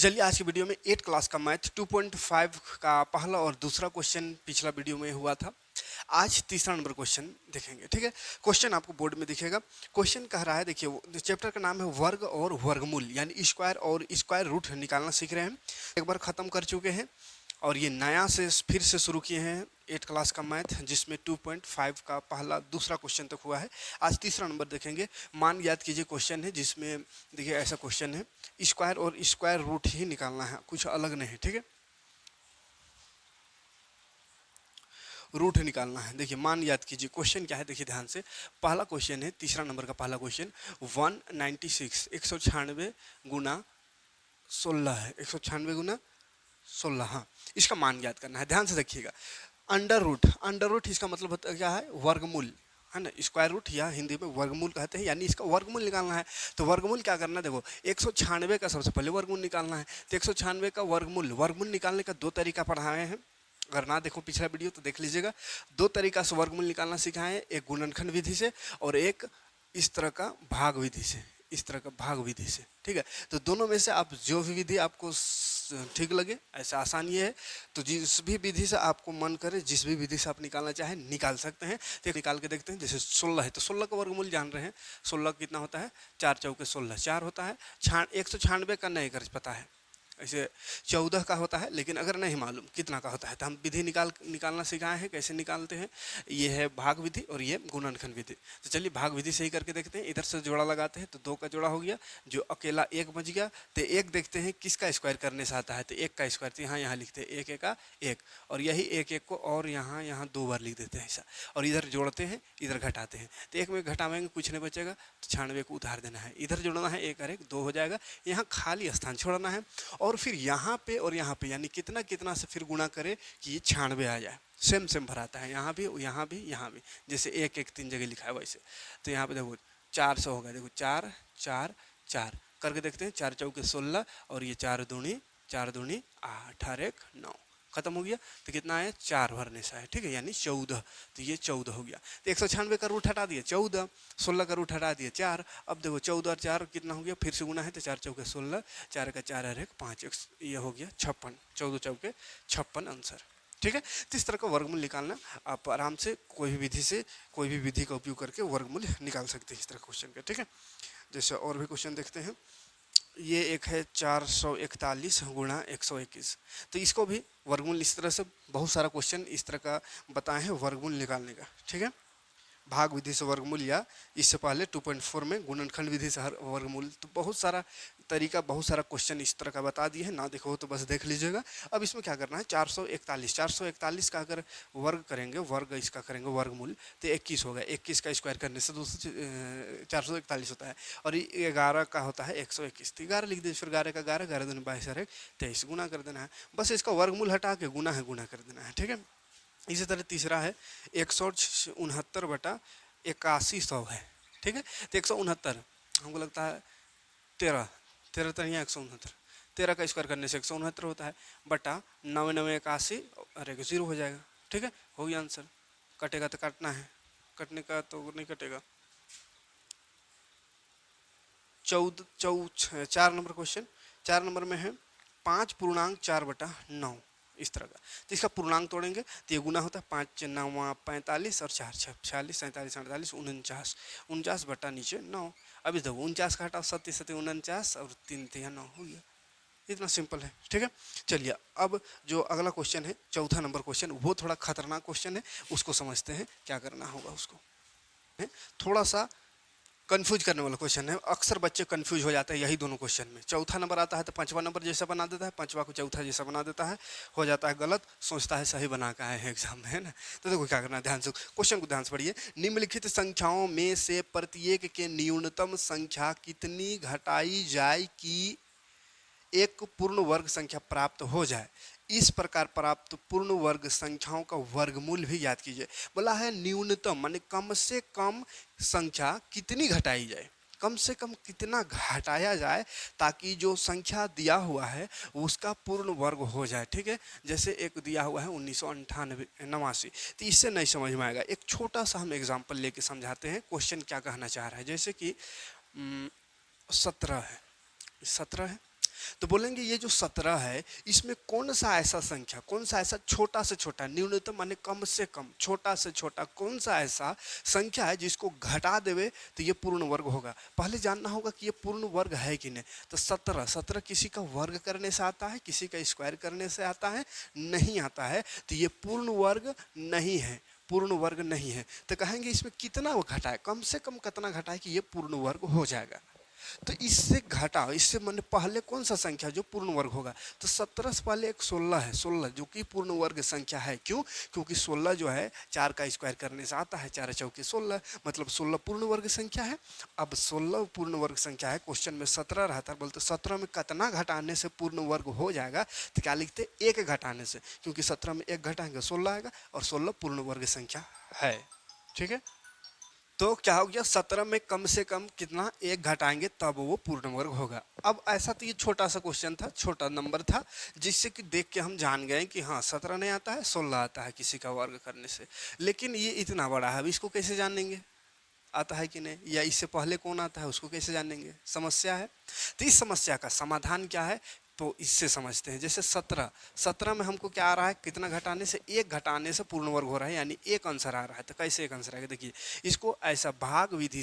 चलिए आज की वीडियो में 8 क्लास का मैथ 2.5 का पहला और दूसरा क्वेश्चन पिछला वीडियो में हुआ था। आज तीसरा नंबर क्वेश्चन देखेंगे। ठीक है, क्वेश्चन आपको बोर्ड में दिखेगा। क्वेश्चन कह रहा है, देखिए चैप्टर का नाम है वर्ग और वर्गमूल, यानी स्क्वायर और स्क्वायर रूट निकालना सीख रहे हैं। एक बार खत्म कर चुके हैं और ये नया से फिर से शुरू किए हैं 8 क्लास का मैथ, जिसमें 2.5 का पहला दूसरा क्वेश्चन तक हुआ है। आज तीसरा नंबर देखेंगे। मान याद कीजिए क्वेश्चन है जिसमें देखिए ऐसा क्वेश्चन है, स्क्वायर और स्क्वायर रूट ही निकालना है, कुछ अलग नहीं। ठीक है, रूट निकालना है। देखिए मान याद कीजिए, क्वेश्चन क्या है देखिए ध्यान से। पहला क्वेश्चन है, तीसरा नंबर का पहला क्वेश्चन 196 196 गुना 16 है। 196 गुना 16, हाँ, इसका मान याद करना है। ध्यान से देखिएगा, अंडर रूट इसका मतलब होता है क्या है, वर्गमूल है ना। स्क्वायर रूट या हिंदी में वर्गमूल कहते हैं, यानी इसका वर्गमूल निकालना है। तो वर्गमूल क्या करना है, देखो 196 का सबसे पहले वर्गमूल निकालना है। तो 196 का वर्गमूल निकालने का दो तरीका पढ़ाए हैं। अगर ना देखो पिछला वीडियो तो देख लीजिएगा। दो तरीका से वर्गमूल निकालना सिखाए हैं, एक गुणनखंड विधि से और एक इस तरह का भाग विधि से, इस तरह का भाग विधि से। ठीक है, तो दोनों में से आप जो भी विधि आपको ठीक लगे, ऐसा आसान ये है। तो जिस भी विधि से आपको मन करे, जिस भी विधि से आप निकालना चाहें निकाल सकते हैं। तो निकाल के देखते हैं। जैसे 16 है तो 16 का वर्गमूल जान रहे हैं। 16 कितना होता है, 4 चौके 16, 4 होता है। 196 का नहीं कर पता है, ऐसे 14 का होता है, लेकिन अगर नहीं मालूम कितना का होता है तो हम विधि निकालना सिखाए हैं, कैसे निकालते हैं। ये है भाग विधि और ये गुणनखंड विधि। तो चलिए भाग विधि से ही करके देखते हैं। इधर से जोड़ा लगाते हैं तो 2 का जोड़ा हो गया, जो अकेला 1 बच गया। तो 1 देखते हैं किसका स्क्वायर करने से आता है, तो 1 का स्क्वायर। तो यहाँ लिखते हैं 1 का 1, और यही 1 को और यहाँ 2 बार लिख देते हैं ऐसा, और इधर जोड़ते हैं इधर घटाते हैं। तो 1 में घटाएंगे कुछ नहीं बचेगा, तो 96 को उधार देना है, इधर जोड़ना है, 1 और 1 2 हो जाएगा। यहाँ खाली स्थान छोड़ना है और फिर यहाँ पे और यहाँ पे, यानी कितना कितना से फिर गुणा करे कि ये 96 आ जाए। सेम भराता है, यहाँ भी यहाँ भी यहाँ भी, जैसे 1 1 3 जगह लिखा है वैसे। तो यहाँ पे देखो 400 होगा, देखो 4 4 4 करके देखते हैं। 4 चौके 16 और ये 4 दूनी 8 और 1 9, खत्म हो गया। तो कितना है, 4 भरने से है। ठीक है, यानी 14। तो ये 14 हो गया। तो 196 का रूट हटा दिया 14, 16 का रूट हटा दिया 4। अब देखो 14 और 4 कितना हो गया, फिर से गुना है तो 4 चौके 16, 4 का 4 और 1 5, ये हो गया 56। 14 चौके 56 आंसर। ठीक है, तो इस तरह का वर्गमूल निकालना आप आराम से कोई भी विधि से, कोई भी विधि का उपयोग करके वर्गमूल निकाल सकते हैं इस तरह क्वेश्चन का। ठीक है, जैसे और भी क्वेश्चन देखते हैं। ये एक है 441 गुणा 121। तो इसको भी वर्गमूल इस तरह से, बहुत सारा क्वेश्चन इस तरह का बताए हैं वर्गमूल निकालने का। ठीक है, भाग विधि से वर्गमूल, या इससे पहले 2.4 में गुणनखंड विधि से हर वर्गमूल। तो बहुत सारा तरीका, बहुत सारा क्वेश्चन इस तरह का बता दिए हैं। ना देखो तो बस देख लीजिएगा। अब इसमें क्या करना है, 441 का अगर वर्ग करेंगे, वर्ग इसका करेंगे वर्गमूल, तो 21 होगा। 21 का स्क्वायर करने से 441 होता है, और 11 का होता है 121। तो 11 लिख दीजिए, फिर 11 का 11, 11 दूनी 22 और 1 23, गुना कर देना है। बस इसका वर्गमूल हटा के गुना कर देना है। ठीक है, इसी तरह तीसरा है 169 बटा 8100 है। ठीक है, तो 169 हमको लगता है 13 13 तरह 169, 13 का स्क्वायर करने से 169 होता है, बटा 9 9 81 और 1 0 हो जाएगा। ठीक है, हो गया आंसर। कटेगा तो काटना है, कटने का तो नहीं कटेगा। 4 नंबर क्वेश्चन, 4 नंबर में है 5.4 बटा 9, इस तरह का। तो इसका पूर्णांक तोड़ेंगे तो ये गुना होता है 5 9 45 और 4 6 46 47 48 49, 49 बटा नीचे 9। अभी देखो 49 का हटाओ 7 7 49 और 3 3 9 हो गया। इतना सिंपल है। ठीक है, चलिए अब जो अगला क्वेश्चन है, चौथा नंबर क्वेश्चन, वो थोड़ा खतरनाक क्वेश्चन है, उसको समझते हैं क्या करना होगा उसको। थोड़ा सा कंफ्यूज करने वाला क्वेश्चन है, अक्सर बच्चे कंफ्यूज हो जाते हैं यही दोनों क्वेश्चन में। चौथा नंबर आता है तो पांचवा नंबर जैसा बना देता है, पांचवा को चौथा जैसा बना देता है, हो जाता है गलत, सोचता है सही बना के आए हैं एग्जाम में, है ना। तो देखो क्या करना है, ध्यान से क्वेश्चन को ध्यान से पढ़िए। निम्नलिखित संख्याओं में से प्रत्येक के न्यूनतम संख्या कितनी घटाई जाए कि एक पूर्ण वर्ग संख्या प्राप्त हो जाए। इस प्रकार प्राप्त पूर्ण वर्ग संख्याओं का वर्गमूल भी याद कीजिए। बोला है न्यूनतम, माने कम से कम संख्या कितनी घटाई जाए, कम से कम कितना घटाया जाए ताकि जो संख्या दिया हुआ है उसका पूर्ण वर्ग हो जाए। ठीक है, जैसे एक दिया हुआ है 1989, तो इससे नहीं समझ में आएगा। एक छोटा सा हम एग्जाम्पल लेके समझाते हैं क्वेश्चन क्या कहना चाह रहा है। जैसे कि 17 है, 17 है, तो बोलेंगे ये जो 17 है इसमें कौन सा ऐसा संख्या, कौन सा ऐसा छोटा से छोटा, न्यूनतम माने कम से कम, छोटा से छोटा कौन सा ऐसा संख्या है जिसको घटा देवे तो ये पूर्ण वर्ग होगा। पहले जानना होगा कि ये पूर्ण वर्ग है कि नहीं। तो 17 किसी का वर्ग करने से आता है, किसी का स्क्वायर करने से आता है, नहीं आता है, तो ये पूर्ण वर्ग नहीं है, पूर्ण वर्ग नहीं है। तो कहेंगे इसमें कितना वो घटाए, कम से कम कितना घटाए कि ये पूर्ण वर्ग हो जाएगा। तो इससे घटाओ, इससे मैंने पहले कौन सा संख्या जो पूर्ण वर्ग होगा। तो 17 से पहले एक 16 है, 16 जो कि पूर्ण वर्ग संख्या है। क्यों? क्योंकि 16 जो है 4 का स्क्वायर करने से आता है, 4 चौके 16, मतलब 16 पूर्ण वर्ग संख्या है। अब 16 पूर्ण वर्ग संख्या है, क्वेश्चन में 17 रहता है, बोलते 17 में कितना घटाने से पूर्ण वर्ग हो जाएगा। तो क्या लिखते, एक घटाने से, क्योंकि 17 में एक घटाएंगे 16 आएगा, और 16 पूर्ण वर्ग संख्या है। ठीक है, तो क्या हो गया, 17 में कम से कम कितना, एक घटाएंगे तब वो पूर्ण वर्ग होगा। अब ऐसा तो ये छोटा सा क्वेश्चन था, छोटा नंबर था, जिससे कि देख के हम जान गए कि हाँ 17 नहीं आता है, 16 आता है किसी का वर्ग करने से। लेकिन ये इतना बड़ा है, अब इसको कैसे जानेंगे आता है कि नहीं, या इससे पहले कौन आता है उसको कैसे जानेंगे, समस्या है। तो इस समस्या का समाधान क्या है, तो इससे समझते हैं। जैसे 17 में हमको क्या आ रहा है, कितना घटाने से, एक घटाने से पूर्ण वर्ग हो रहा है, यानी एक आंसर आ रहा है। तो कैसे एक आंसर आएगा, देखिए इसको ऐसा भाग विधि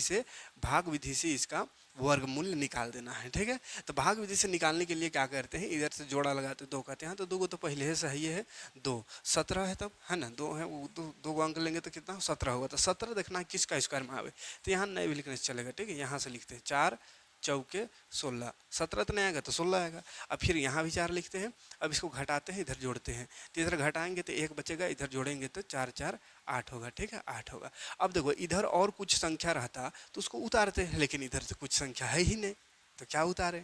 से इसका वर्गमूल निकाल देना है। ठीक है, तो भाग विधि से निकालने के लिए क्या करते हैं, इधर से जोड़ा लगाते हैं, 2 कहते हैं, तो 2 को तो पहले से ही है 2, 17 है तब, है ना, 2 है, वो 2 अंक लेंगे तो कितना 17 होगा। तो 17 देखना है किसका स्क्वायर में आवे, तो यहाँ नहीं भी लिखने से चलेगा। ठीक है, यहाँ से लिखते हैं 4 चौके 16, 17 तो नहीं आएगा तो 16 आएगा। अब फिर यहाँ भी 4 लिखते हैं, अब इसको घटाते हैं, इधर जोड़ते हैं, तो इधर घटाएंगे तो 1 बचेगा, इधर जोड़ेंगे तो 4 4 8 होगा। ठीक है, 8 होगा। अब देखो इधर और कुछ संख्या रहता तो उसको उतारते हैं, लेकिन इधर से कुछ संख्या है ही नहीं, तो क्या उतारे,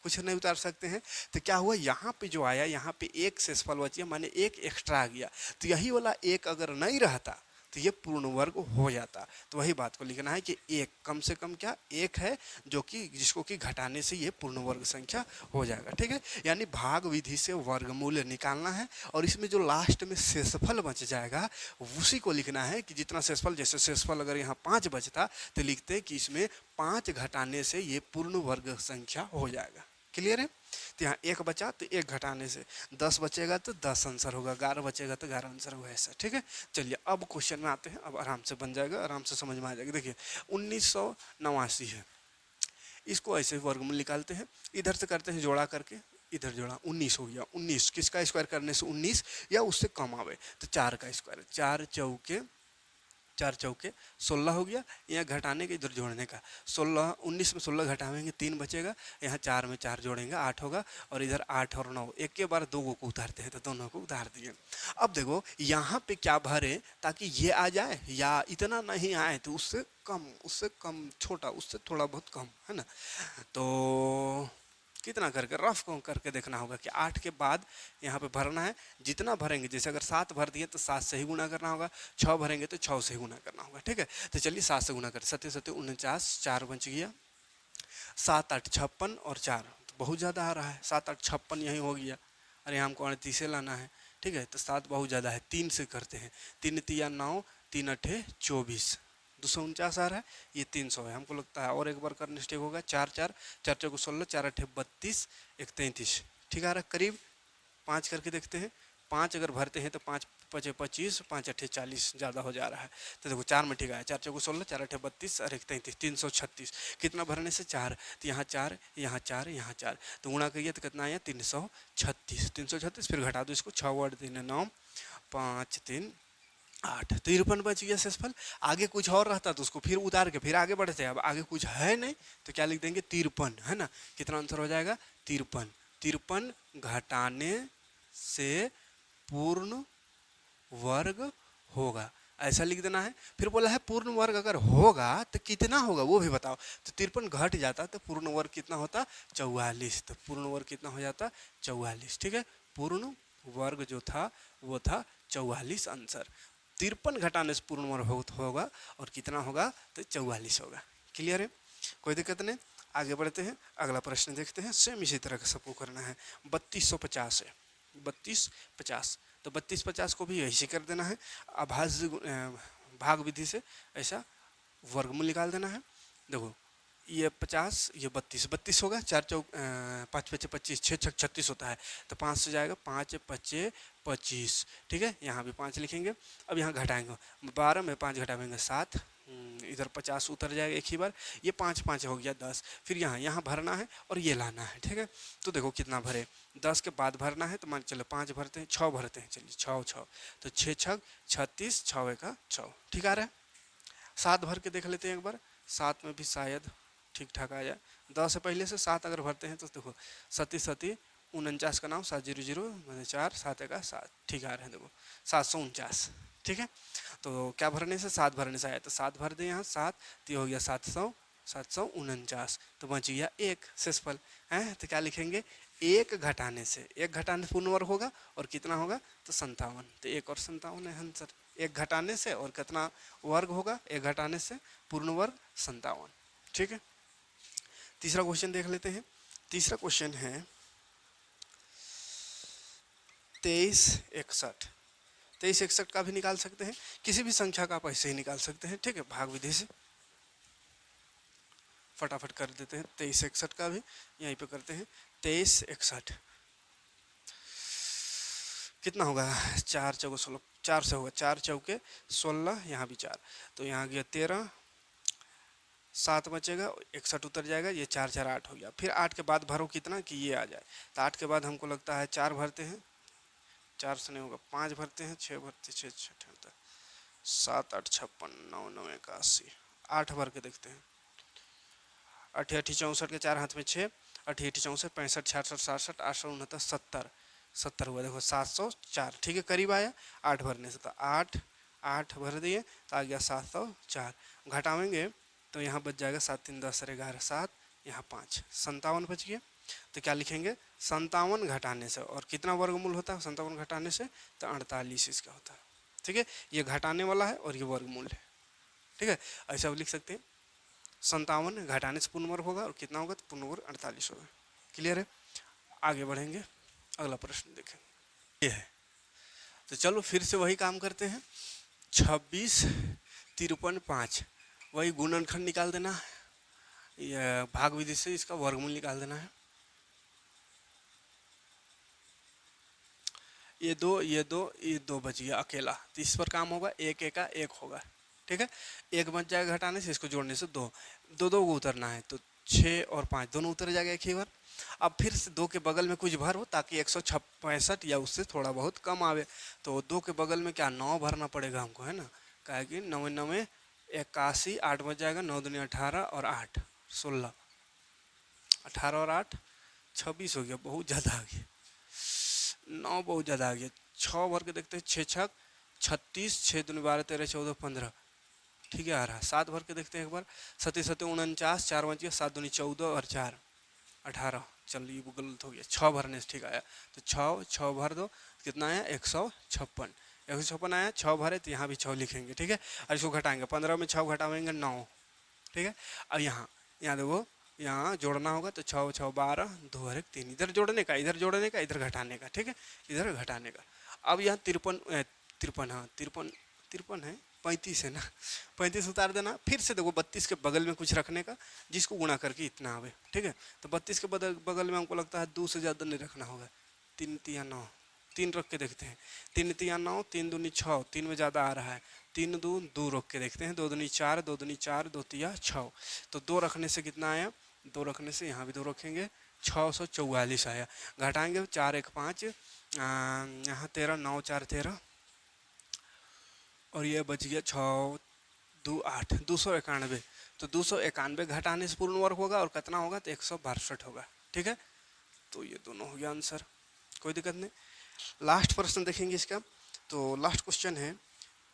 कुछ नहीं उतार सकते हैं। तो क्या हुआ, यहाँ पे जो आया, यहाँ पे एक शेषफल बची, माने एक एक्स्ट्रा आ गया, तो यही वाला एक अगर नहीं रहता तो ये पूर्ण वर्ग हो जाता। तो वही बात को लिखना है कि एक, कम से कम क्या एक है जो कि जिसको कि घटाने से ये पूर्ण वर्ग संख्या हो जाएगा। ठीक है, यानी भाग विधि से वर्गमूल निकालना है, और इसमें जो लास्ट में शेषफल बच जाएगा उसी को लिखना है कि जितना शेषफल, जैसे शेषफल अगर यहाँ 5 बचता तो लिखते हैं कि इसमें 5 घटाने से ये पूर्ण वर्ग संख्या हो जाएगा। क्लियर है, तो यहाँ 1 बचा तो 1 घटाने से 10 बचेगा तो 10 आंसर होगा, 11 बचेगा तो 11 आंसर होगा, ऐसा। ठीक है, चलिए अब क्वेश्चन में आते हैं, अब आराम से बन जाएगा, आराम से समझ में आ जाएगा। देखिए 1989 है, इसको ऐसे वर्गमूल निकालते हैं, इधर से करते हैं जोड़ा करके, इधर जोड़ा 19 हो गया। 19 किसका स्क्वायर करने से 19 या उससे कम आवे, तो 4 का स्क्वायर, 4 चौके 16 हो गया, यहाँ घटाने के इधर जोड़ने का, 16 19 में 16 घटाएंगे 3 बचेगा, यहाँ 4 में 4 जोड़ेंगे 8 होगा, और इधर 8 और 9 एक के बार 2 को उतारते हैं, तो दोनों को उतार दिए। अब देखो यहाँ पे क्या भरे ताकि ये आ जाए, या इतना नहीं आए तो उससे कम छोटा, उससे थोड़ा बहुत कम, है ना। तो कितना करके रफ करके देखना होगा कि 8 के बाद यहाँ पे भरना है, जितना भरेंगे, जैसे अगर 7 भर दिए तो 7 से ही गुना करना होगा, 6 भरेंगे तो 6 से ही गुना करना होगा। ठीक है, तो चलिए 7 से गुना करें, 7 7 49, 4 बच गया, 7 8 56 और 4, तो बहुत ज़्यादा आ रहा है, 7 8 56 यही हो गया, अरे हमको 38 से लाना है। ठीक है, तो 7 बहुत ज़्यादा है, 3 से करते हैं, 3 तिया 9, 3 अठे 24, 249 आ रहा है, ये 300 है, हमको लगता है और एक बार करने स्टेक होगा, 4 4 4 चौको 16, 4 अठे 32, 1 33, ठीक आ रहा है करीब। 5 करके देखते हैं, 5 अगर भरते हैं तो 5 पचे 25, 5 अठे 40, ज़्यादा हो जा रहा है, तो देखो 4 में ठीक आया, 4 चौको 16, 4 अठे 32 और 1 33, 336, कितना भरने से 4, तो यहाँ 4 यहाँ 4 यहाँ 4, तो गुणा करिए तो कितना आया 336, 336, फिर घटा दो इसको, 6 वर्ड 3 9 5 3 8, 53 बच गया शेषफल। आगे कुछ और रहता तो उसको फिर उतार के फिर आगे बढ़ते, अब आगे कुछ है नहीं तो क्या लिख देंगे 53, है ना। कितना आंसर हो जाएगा 53, 53 घटाने से पूर्ण वर्ग होगा, ऐसा लिख देना है। फिर बोला है पूर्ण वर्ग अगर होगा तो कितना होगा वो भी बताओ, तो 53 घट जाता तो पूर्ण वर्ग कितना होता 44, तो पूर्ण वर्ग कितना हो जाता 44। ठीक है, पूर्ण वर्ग जो था वो था 44 आंसर। 53 घटाने से पूर्ण वर्ग होगा और कितना होगा तो 44 होगा। क्लियर है, कोई दिक्कत नहीं। आगे बढ़ते हैं, अगला प्रश्न देखते हैं, सेम इसी तरह का सबको करना है। 3250 है, 3250, तो 3250 को भी ऐसे कर देना है, अभाज्य भाग विधि से ऐसा वर्गमूल निकाल देना है। देखो ये 50, ये 32, 32 होगा, 5 पचे 25, 6 छक 36 होता है, तो 5 से जाएगा, 5 पचे 25, ठीक है, यहाँ भी 5 लिखेंगे। अब यहाँ घटाएंगे, 12 में 5 घटाएंगे 7, इधर 50 उतर जाएगा एक ही बार, ये 5 5 हो गया 10, फिर यहाँ भरना है और ये लाना है, ठीक है। तो देखो कितना भरे, 10 के बाद भरना है, तो मान चलो 5 भरते हैं, 6 भरते हैं, चलिए 6 6, तो 6 छक 36, 6 एका 6, ठीक आ रहा है। 7 भर के देख लेते हैं एक बार, 7 में भी शायद ठीक ठाक आ जाए। 10 से पहले से 7 अगर भरते हैं तो देखो, 37 49 का नाम 700 मैंने 4, 7 एका 7, ठीक आ रहे हैं, देखो 749, ठीक है। तो क्या भरने से, 7 भरने से आया, तो 7 भर दें यहाँ 7, तो ये हो गया 749, तो बच गया 1 शेषफल है। तो क्या लिखेंगे, 1 घटाने से, 1 घटाने से पूर्ण वर्ग होगा और कितना होगा, तो 57, तो 1 और 57 है आंसर। 1 घटाने से और कितना वर्ग होगा, 1 घटाने से पूर्ण वर्ग 57, ठीक है। तीसरा क्वेश्चन देख लेते हैं। तीसरा क्वेश्चन है 2361। 2361 का भी निकाल सकते हैं, किसी भी संख्या का आप ऐसे ही निकाल सकते हैं, ठीक है, भाग विधि से। फटाफट कर देते हैं 2361 का भी, यहीं पे करते हैं 2361 कितना होगा, 4 चौके 16, 4 से होगा, 4 चौके 16, यहाँ भी 4, तो यहाँ गया 13, 7 बचेगा, 61 उतर जाएगा, ये 4 4 8 हो गया। फिर 8 के बाद भरो कितना कि ये आ जाए, तो 8 के बाद हमको लगता है 4 भरते हैं, 4 से नहीं होगा, 5 भरते हैं, 6 भरते, 6 6 7 8 56, 9 9 81, 8 भर के देखते हैं। 8 8 64 के 4 हाथ में 6, 8 8 64 65 66 67 8 69 70, 70 हुआ, देखो 704, ठीक है, करीब आया 8 भरने से, तो 8 8 भर दिए तो आ गया 704, घटावेंगे तो यहाँ बच जाएगा 7 3 10 11 7, यहाँ 5, 57 बच गया। तो क्या लिखेंगे, 57 घटाने से, और कितना वर्गमूल होता है 57 घटाने से, तो 48 इसका होता है, ठीक है। ये घटाने वाला है और ये वर्गमूल है, ठीक है, ऐसा आप लिख सकते हैं। 57 घटाने से पूर्ण वर्ग होगा और कितना होगा, तो पूर्ण वर्ग 48 होगा। क्लियर है, आगे बढ़ेंगे, अगला प्रश्न देखें, ये है। तो चलो फिर से वही काम करते हैं, 26 53 5, वही गुणनखंड निकाल देना है, यह भाग विधि से इसका वर्गमूल निकाल देना है। ये 2 ये 2 ये 2 बच गया अकेला, तो इस पर काम होगा, 1 1 का 1 होगा, ठीक है। 1 बच जाएगा घटाने से, इसको जोड़ने से 2 2 2 को उतरना है, तो 6 और 5 दोनों उतर जाएगा एक ही बार। अब फिर से 2 के बगल में कुछ भर हो ताकि 165 या उससे थोड़ा बहुत कम आवे, तो 2 के बगल में क्या 9 भरना पड़ेगा हमको, है ना, कहे कि 9 9 81, 8 बच जाएगा, 9 दूनी 18 और 8 16, 18 और 8 26 हो गया, बहुत ज़्यादा आ गया, 9 बहुत ज़्यादा आ गया। 6 भर के देखते हैं, 6 छक 36, 6 दूनी 12 13 14 15, ठीक है आ रहा है। 7 भर के देखते हैं एक बार, 7 7 49, 4 बच गया, 7 दूनी 14 और 4 18, चलिए वो गलत हो गया, 6 भरने से ठीक आया, तो 6 भर दो, कितना आया 156, 156 आया, 6 भरे तो यहाँ भी 6 लिखेंगे, ठीक है, और इसको घटाएंगे, 15 में 6 घटाएंगे 9, ठीक है। अब यहाँ देखो, यहाँ जोड़ना होगा, तो 6 6 12 2 और 1 3, इधर जोड़ने का, इधर जोड़ने का, इधर घटाने का, ठीक है, इधर घटाने का। अब यहाँ 53 53, हाँ 53 53 है, 35 है ना, 35 उतार देना, फिर से देखो 32 के बगल में कुछ रखने का जिसको गुणा करके इतना आवे, ठीक है। तो 32 के बगल में हमको लगता है 2 से ज़्यादा नहीं रखना होगा, 3 3 9, 3 रख के देखते हैं, 3 3 9, 3 दूनी 6, 3 में ज़्यादा आ रहा है, 3 2 2 रख के देखते हैं, 2 दूनी 4, 2 दूनी 4, 2 3 6, तो 2 रखने से कितना आया, 2 रखने से यहाँ भी 2 रखेंगे, 644 आया, घटाएंगे 4 1 5, यहाँ 13 9 4 13, और ये बच गया 6 2 8, 291, तो 291 घटाने से पूर्ण वर्ग होगा और कितना होगा, तो 162 होगा, ठीक है। तो ये दोनों हो गया आंसर, कोई दिक्कत नहीं। लास्ट प्रश्न देखेंगे इसका, तो लास्ट क्वेश्चन है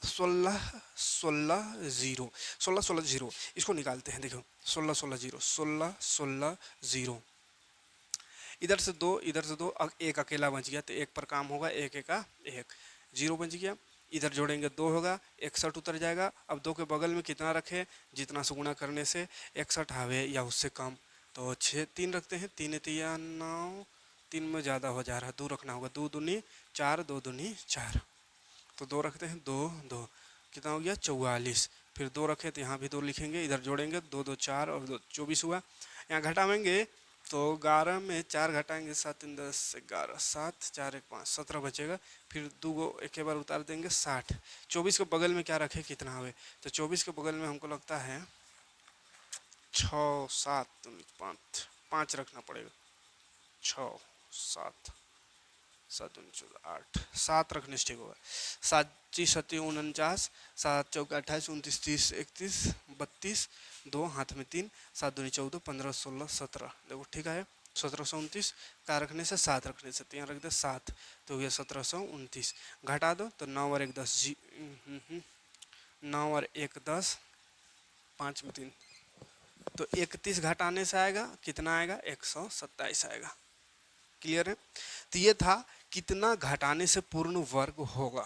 16 16 0, 16 16 0, इसको निकालते हैं, देखो 16 16 0, 16 16 0, इधर से 2 इधर से 2, एक अकेला बच गया, तो 1 पर काम होगा, 1 1 का 1, 0 बच गया, इधर जोड़ेंगे 2 होगा, 61 उतर जाएगा। अब 2 के बगल में कितना रखे, जितना से गुणा करने से 61 आवे या उससे कम, तो 6 3 रखते हैं, 3 3 9, 3 में ज़्यादा हो जा रहा है, 2 रखना होगा, 2 दूनी 4, 2 दूनी 4, तो 2 रखते हैं, 2 2, कितना हो गया 44, फिर 2 रखे तो यहाँ भी 2 लिखेंगे, इधर जोड़ेंगे 2 2 4 और 2 24 हुआ। यहाँ घटाएंगे तो 11 में 4 घटाएंगे 7 3 10 11, 7 4 1 5 17 बचेगा। फिर 2 को एक बार उतार देंगे 60। 24 के बगल में क्या रखे कितना हुए, तो 24 के बगल में हमको लगता है 6 7 5 5 रखना पड़ेगा। 6 7 7 14 8 7 रखने से ठीक होगा। 7 25 27 49, 7 चौका 28 29 30 31 32, 2 हाथ में 3, 7 दूनी 14 15 16 17, देखो ठीक है। 1729 का रखने से 7 रखने से, तो यहाँ रख दे 7, तो ये 1729 घटा दो तो 9 और 1 10 जी 9 और 1 10, 5 में 3, तो 31 घटाने से आएगा कितना आएगा 127 आएगा। क्लियर है। तो ये था कितना घटाने से पूर्ण वर्ग होगा,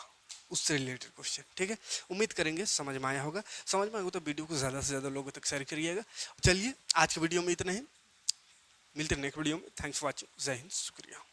उससे रिलेटेड क्वेश्चन। ठीक है, उम्मीद करेंगे समझ में आया होगा। समझ में आएगा तो वीडियो को ज़्यादा से ज़्यादा लोगों तक शेयर करिएगा। चलिए आज के वीडियो में इतना ही, मिलते हैं नेक्स्ट वीडियो में। थैंक्स फॉर वॉचिंग, जय हिंद, शुक्रिया।